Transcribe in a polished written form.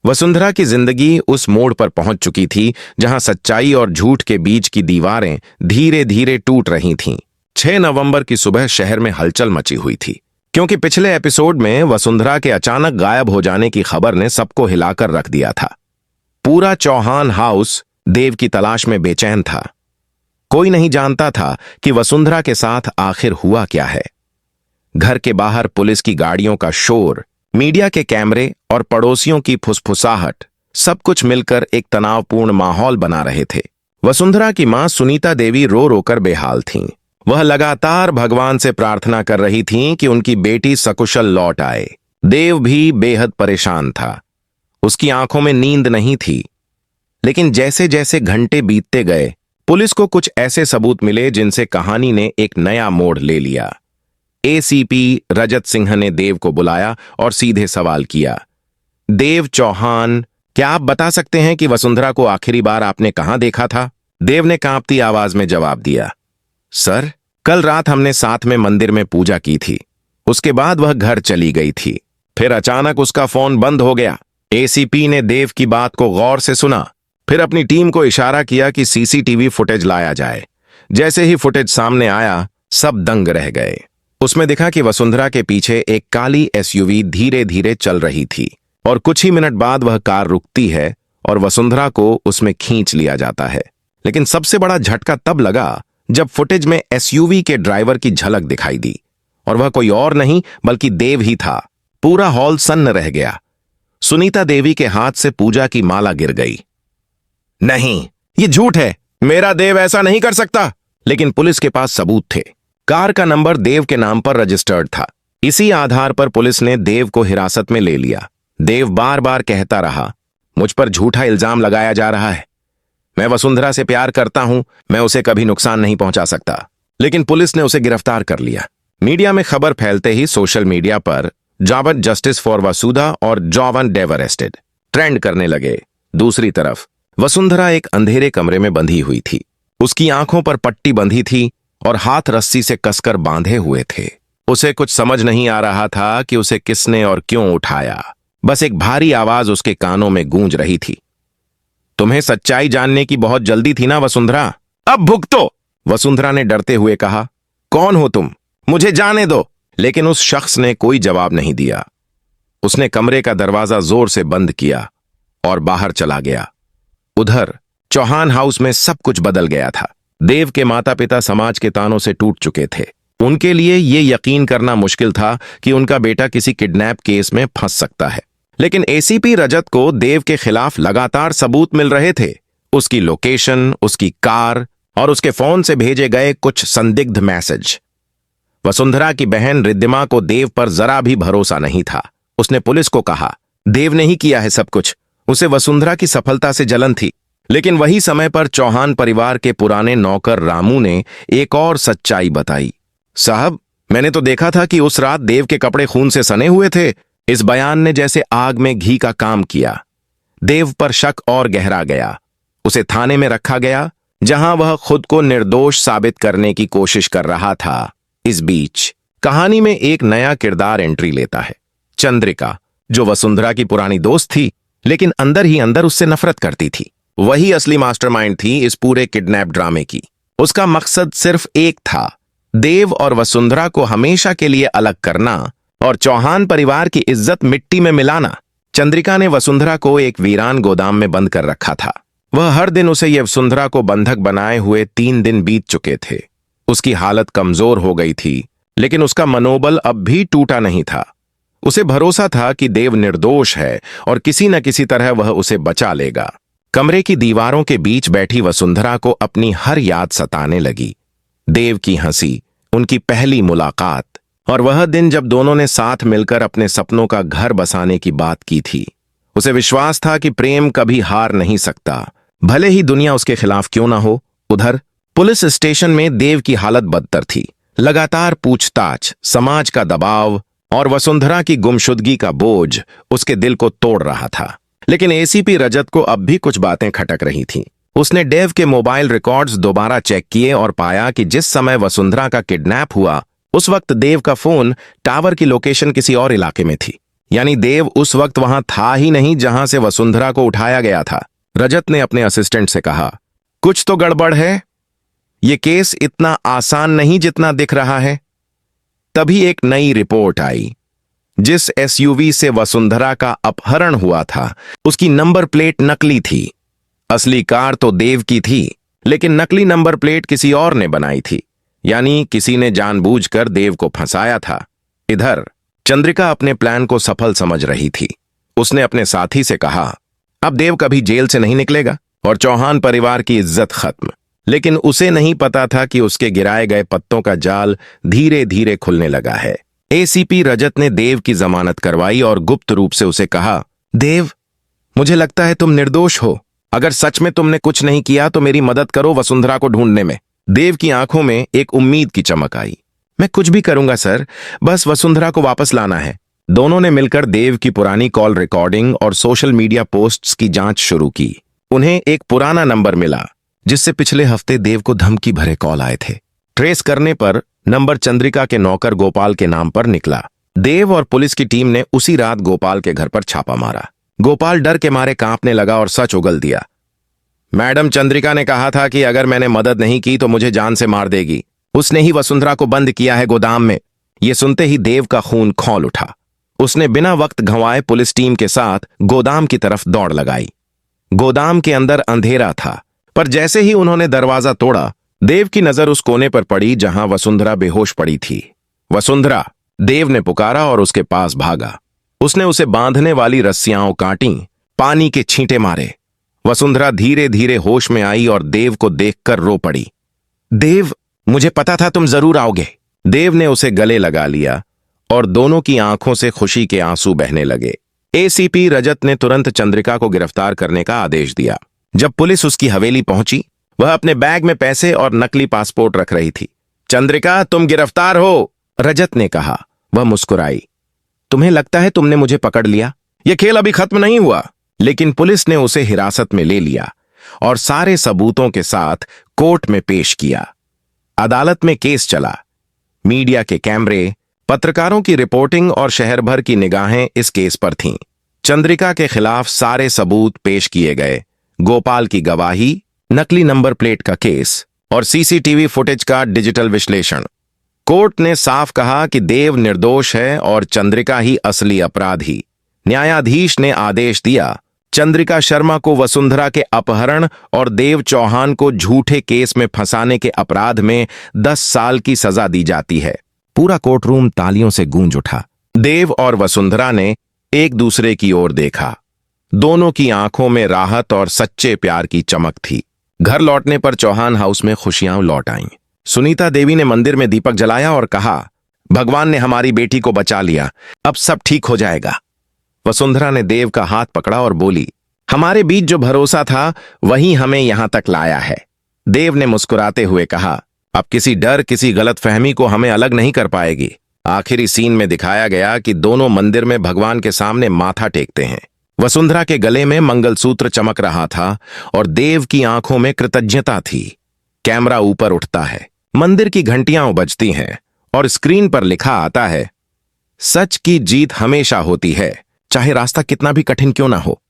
वसुंधरा की जिंदगी उस मोड़ पर पहुंच चुकी थी जहां सच्चाई और झूठ के बीच की दीवारें धीरे धीरे टूट रही थीं। 6 नवंबर की सुबह शहर में हलचल मची हुई थी, क्योंकि पिछले एपिसोड में वसुंधरा के अचानक गायब हो जाने की खबर ने सबको हिलाकर रख दिया था। पूरा चौहान हाउस देव की तलाश में बेचैन था। कोई नहीं जानता था कि वसुंधरा के साथ आखिर हुआ क्या है। घर के बाहर पुलिस की गाड़ियों का शोर, मीडिया के कैमरे और पड़ोसियों की फुसफुसाहट, सब कुछ मिलकर एक तनावपूर्ण माहौल बना रहे थे। वसुंधरा की मां सुनीता देवी रो रोकर बेहाल थीं। वह लगातार भगवान से प्रार्थना कर रही थीं कि उनकी बेटी सकुशल लौट आए। देव भी बेहद परेशान था। उसकी आंखों में नींद नहीं थी। लेकिन जैसे जैसे घंटे बीतते गए, पुलिस को कुछ ऐसे सबूत मिले जिनसे कहानी ने एक नया मोड़ ले लिया। एसीपी रजत सिंह ने देव को बुलाया और सीधे सवाल किया, देव चौहान, क्या आप बता सकते हैं कि वसुंधरा को आखिरी बार आपने कहां देखा था? देव ने कांपती आवाज में जवाब दिया, सर, कल रात हमने साथ में मंदिर में पूजा की थी। उसके बाद वह घर चली गई थी। फिर अचानक उसका फोन बंद हो गया। एसीपी ने देव की बात को गौर से सुना, फिर अपनी टीम को इशारा किया कि सीसीटीवी फुटेज लाया जाए। जैसे ही फुटेज सामने आया, सब दंग रह गए। उसमें दिखा कि वसुंधरा के पीछे एक काली एसयूवी धीरे धीरे चल रही थी और कुछ ही मिनट बाद वह कार रुकती है और वसुंधरा को उसमें खींच लिया जाता है। लेकिन सबसे बड़ा झटका तब लगा जब फुटेज में एसयूवी के ड्राइवर की झलक दिखाई दी, और वह कोई और नहीं बल्कि देव ही था। पूरा हॉल सन्न रह गया। सुनीता देवी के हाथ से पूजा की माला गिर गई। नहीं, ये झूठ है, मेरा देव ऐसा नहीं कर सकता। लेकिन पुलिस के पास सबूत थे। कार का नंबर देव के नाम पर रजिस्टर्ड था। इसी आधार पर पुलिस ने देव को हिरासत में ले लिया। देव बार बार कहता रहा, मुझ पर झूठा इल्जाम लगाया जा रहा है, मैं वसुंधरा से प्यार करता हूं, मैं उसे कभी नुकसान नहीं पहुंचा सकता। लेकिन पुलिस ने उसे गिरफ्तार कर लिया। मीडिया में खबर फैलते ही सोशल मीडिया पर जॉवन जस्टिस फॉर वसुधा और जॉवन डेव अरेस्टेड ट्रेंड करने लगे। दूसरी तरफ वसुंधरा एक अंधेरे कमरे में बंधी हुई थी। उसकी आंखों पर पट्टी बंधी थी और हाथ रस्सी से कसकर बांधे हुए थे। उसे कुछ समझ नहीं आ रहा था कि उसे किसने और क्यों उठाया। बस एक भारी आवाज उसके कानों में गूंज रही थी, तुम्हें सच्चाई जानने की बहुत जल्दी थी ना वसुंधरा, अब भुगतो। वसुंधरा ने डरते हुए कहा, कौन हो तुम, मुझे जाने दो। लेकिन उस शख्स ने कोई जवाब नहीं दिया। उसने कमरे का दरवाजा जोर से बंद किया और बाहर चला गया। उधर चौहान हाउस में सब कुछ बदल गया था। देव के माता पिता समाज के तानों से टूट चुके थे। उनके लिए यह यकीन करना मुश्किल था कि उनका बेटा किसी किडनैप केस में फंस सकता है। लेकिन एसीपी रजत को देव के खिलाफ लगातार सबूत मिल रहे थे। उसकी लोकेशन, उसकी कार और उसके फोन से भेजे गए कुछ संदिग्ध मैसेज। वसुंधरा की बहन रिद्धिमा को देव पर जरा भी भरोसा नहीं था। उसने पुलिस को कहा, देव ने ही किया है सब कुछ, उसे वसुंधरा की सफलता से जलन थी। लेकिन वही समय पर चौहान परिवार के पुराने नौकर रामू ने एक और सच्चाई बताई। साहब, मैंने तो देखा था कि उस रात देव के कपड़े खून से सने हुए थे। इस बयान ने जैसे आग में घी का काम किया। देव पर शक और गहरा गया। उसे थाने में रखा गया, जहां वह खुद को निर्दोष साबित करने की कोशिश कर रहा था। इस बीच कहानी में एक नया किरदार एंट्री लेता है। चंद्रिका, जो वसुंधरा की पुरानी दोस्त थी, लेकिन अंदर ही अंदर उससे नफरत करती थी। वही असली मास्टरमाइंड थी इस पूरे किडनैप ड्रामे की। उसका मकसद सिर्फ एक था, देव और वसुंधरा को हमेशा के लिए अलग करना और चौहान परिवार की इज्जत मिट्टी में मिलाना। चंद्रिका ने वसुंधरा को एक वीरान गोदाम में बंद कर रखा था। वह हर दिन उसे यह वसुंधरा को बंधक बनाए हुए 3 दिन बीत चुके थे। उसकी हालत कमजोर हो गई थी, लेकिन उसका मनोबल अब भी टूटा नहीं था। उसे भरोसा था कि देव निर्दोष है और किसी न किसी तरह वह उसे बचा लेगा। कमरे की दीवारों के बीच बैठी वसुंधरा को अपनी हर याद सताने लगी। देव की हंसी, उनकी पहली मुलाकात और वह दिन जब दोनों ने साथ मिलकर अपने सपनों का घर बसाने की बात की थी। उसे विश्वास था कि प्रेम कभी हार नहीं सकता, भले ही दुनिया उसके खिलाफ क्यों ना हो। उधर पुलिस स्टेशन में देव की हालत बदतर थी। लगातार पूछताछ, समाज का दबाव और वसुंधरा की गुमशुदगी का बोझ उसके दिल को तोड़ रहा था। लेकिन एसीपी रजत को अब भी कुछ बातें खटक रही थीं। उसने डेव के मोबाइल रिकॉर्ड्स दोबारा चेक किए और पाया कि जिस समय वसुंधरा का किडनैप हुआ, उस वक्त देव का फोन टावर की लोकेशन किसी और इलाके में थी। यानी देव उस वक्त वहां था ही नहीं जहां से वसुंधरा को उठाया गया था। रजत ने अपने असिस्टेंट से कहा, कुछ तो गड़बड़ है, ये केस इतना आसान नहीं जितना दिख रहा है। तभी एक नई रिपोर्ट आई। जिस एसयूवी से वसुंधरा का अपहरण हुआ था उसकी नंबर प्लेट नकली थी। असली कार तो देव की थी, लेकिन नकली नंबर प्लेट किसी और ने बनाई थी, यानी किसी ने जानबूझकर देव को फंसाया था। इधर चंद्रिका अपने प्लान को सफल समझ रही थी। उसने अपने साथी से कहा, अब देव कभी जेल से नहीं निकलेगा और चौहान परिवार की इज्जत खत्म। लेकिन उसे नहीं पता था कि उसके गिराए गए पत्तों का जाल धीरे धीरे खुलने लगा है। एसीपी रजत ने देव की जमानत करवाई और गुप्त रूप से उसे कहा, देव, मुझे लगता है तुम निर्दोष हो। अगर सच में तुमने कुछ नहीं किया तो मेरी मदद करो वसुंधरा को ढूंढने में। देव की आंखों में एक उम्मीद की चमक आई। मैं कुछ भी करूंगा सर, बस वसुंधरा को वापस लाना है। दोनों ने मिलकर देव की पुरानी कॉल रिकॉर्डिंग और सोशल मीडिया पोस्ट्स की जांच शुरू की। उन्हें एक पुराना नंबर मिला जिससे पिछले हफ्ते देव को धमकी भरे कॉल आए थे। ट्रेस करने पर नंबर चंद्रिका के नौकर गोपाल के नाम पर निकला। देव और पुलिस की टीम ने उसी रात गोपाल के घर पर छापा मारा। गोपाल डर के मारे कांपने लगा और सच उगल दिया। मैडम चंद्रिका ने कहा था कि अगर मैंने मदद नहीं की तो मुझे जान से मार देगी। उसने ही वसुंधरा को बंद किया है गोदाम में। ये सुनते ही देव का खून खौल उठा। उसने बिना वक्त गंवाए पुलिस टीम के साथ गोदाम की तरफ दौड़ लगाई। गोदाम के अंदर अंधेरा था, पर जैसे ही उन्होंने दरवाजा तोड़ा, देव की नजर उस कोने पर पड़ी जहां वसुंधरा बेहोश पड़ी थी। वसुंधरा, देव ने पुकारा और उसके पास भागा। उसने उसे बांधने वाली रस्सियां काटी, पानी के छींटे मारे। वसुंधरा धीरे धीरे होश में आई और देव को देखकर रो पड़ी। देव, मुझे पता था तुम जरूर आओगे। देव ने उसे गले लगा लिया और दोनों की आंखों से खुशी के आंसू बहने लगे। एसीपी रजत ने तुरंत चंद्रिका को गिरफ्तार करने का आदेश दिया। जब पुलिस उसकी हवेली पहुंची, वह अपने बैग में पैसे और नकली पासपोर्ट रख रही थी। चंद्रिका, तुम गिरफ्तार हो, रजत ने कहा। वह मुस्कुराई। तुम्हें लगता है तुमने मुझे पकड़ लिया? यह खेल अभी खत्म नहीं हुआ। लेकिन पुलिस ने उसे हिरासत में ले लिया और सारे सबूतों के साथ कोर्ट में पेश किया। अदालत में केस चला। मीडिया के कैमरे, पत्रकारों की रिपोर्टिंग और शहर भर की निगाहें इस केस पर थीं। चंद्रिका के खिलाफ सारे सबूत पेश किए गए। गोपाल की गवाही, नकली नंबर प्लेट का केस और सीसीटीवी फुटेज का डिजिटल विश्लेषण। कोर्ट ने साफ कहा कि देव निर्दोष है और चंद्रिका ही असली अपराधी। न्यायाधीश ने आदेश दिया, चंद्रिका शर्मा को वसुंधरा के अपहरण और देव चौहान को झूठे केस में फंसाने के अपराध में 10 साल की सजा दी जाती है। पूरा कोर्टरूम तालियों से गूंज उठा। देव और वसुंधरा ने एक दूसरे की ओर देखा। दोनों की आंखों में राहत और सच्चे प्यार की चमक थी। घर लौटने पर चौहान हाउस में खुशियां लौट आईं। सुनीता देवी ने मंदिर में दीपक जलाया और कहा, भगवान ने हमारी बेटी को बचा लिया, अब सब ठीक हो जाएगा। वसुंधरा ने देव का हाथ पकड़ा और बोली, हमारे बीच जो भरोसा था वही हमें यहां तक लाया है। देव ने मुस्कुराते हुए कहा, अब किसी डर, किसी गलतफहमी को हमें अलग नहीं कर पाएगी। आखिरी सीन में दिखाया गया कि दोनों मंदिर में भगवान के सामने माथा टेकते हैं। वसुंधरा के गले में मंगलसूत्र चमक रहा था और देव की आंखों में कृतज्ञता थी। कैमरा ऊपर उठता है, मंदिर की घंटियां बजती हैं और स्क्रीन पर लिखा आता है, सच की जीत हमेशा होती है, चाहे रास्ता कितना भी कठिन क्यों ना हो।